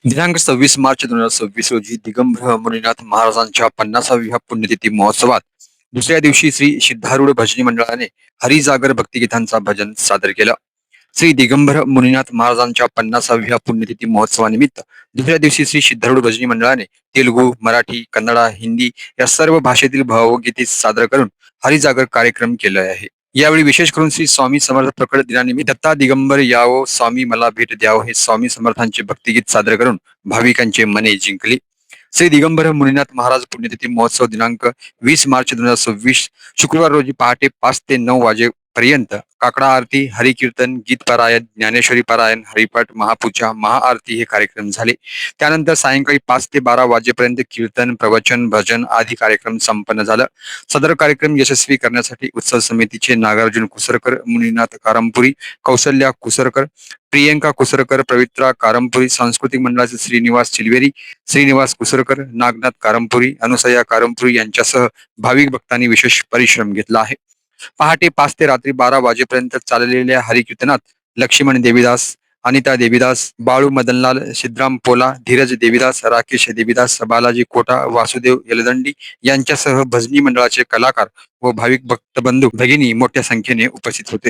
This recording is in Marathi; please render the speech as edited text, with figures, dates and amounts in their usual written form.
दिनांक 26 मार्च 2026 रोजी दिगंबर मुनीनाथ महाराजांच्या 50व्या पुण्यतिथी महोत्सवात दुसऱ्या दिवशी श्री सिद्धारूढ भजनी मंडळाने हरिजागर भक्तिगीतांचा भजन सादर केलं. श्री दिगंबर मुनीनाथ महाराजांच्या 50व्या पुण्यतिथी महोत्सवानिमित्त दुसऱ्या दिवशी श्री सिद्धारूढ भजनी मंडळाने तेलुगू, मराठी, कन्नडा, हिंदी या सर्व भाषेतील भावगीते सादर करून हरिजागर कार्यक्रम केला आहे. यावेळी विशेष करून श्री स्वामी समर्थ प्रकट दिनानिमित्त दत्ता दिगंबर यावो स्वामी मला भेट द्यावो हे स्वामी समर्थांचे भक्तिगीत सादर करून भाविकांचे मने जिंकली. श्री दिगंबर मुनीनाथ महाराज पुण्यतिथी महोत्सव दिनांक 20 मार्च 2026 शुक्रवार रोजी पहाटे 5 ते 9 वाजेपर्यंत काकडा आरती, हरिकीर्तन, गीत पारायण, ज्ञानेश्वरी पारायण, हरिपाठ, महापूजा, महाआरती हे कार्यक्रम झाले. त्यानंतर सायंकाळी 5 ते 12 वाजेपर्यंत कीर्तन, प्रवचन, भजन आदी कार्यक्रम संपन्न झाला. सदर कार्यक्रम यशस्वी करण्यासाठी उत्सव समितीचे नागार्जुन कुसरकर, मुनीनाथ कारंपुरी, कौसल्या कुसरकर, प्रियंका कुसरकर, पवित्रा कारंपुरी, सांस्कृतिक मंडळाचे श्रीनिवास चिलवेरी, श्रीनिवास कुसरकर, नागनाथ कारंपुरी, अनुसया कारंपुरी यांच्यासह भाविक भक्तांनी विशेष परिश्रम घेतला आहे. पहाटे 5 ते रात्री 12 वाजेपर्यंत चाललेल्या हरिकीर्तनात लक्ष्मण देवीदास, अनिता देवीदास, बाळू मदनलाल, सिद्धराम पोला, धीरज देवीदास, राकेश देवीदास, बालाजी कोटा, वासुदेव यलदंडी यांच्यासह भजनी मंडळाचे कलाकार व भाविक भक्त बंधू भगिनी मोठ्या संख्येने उपस्थित होते.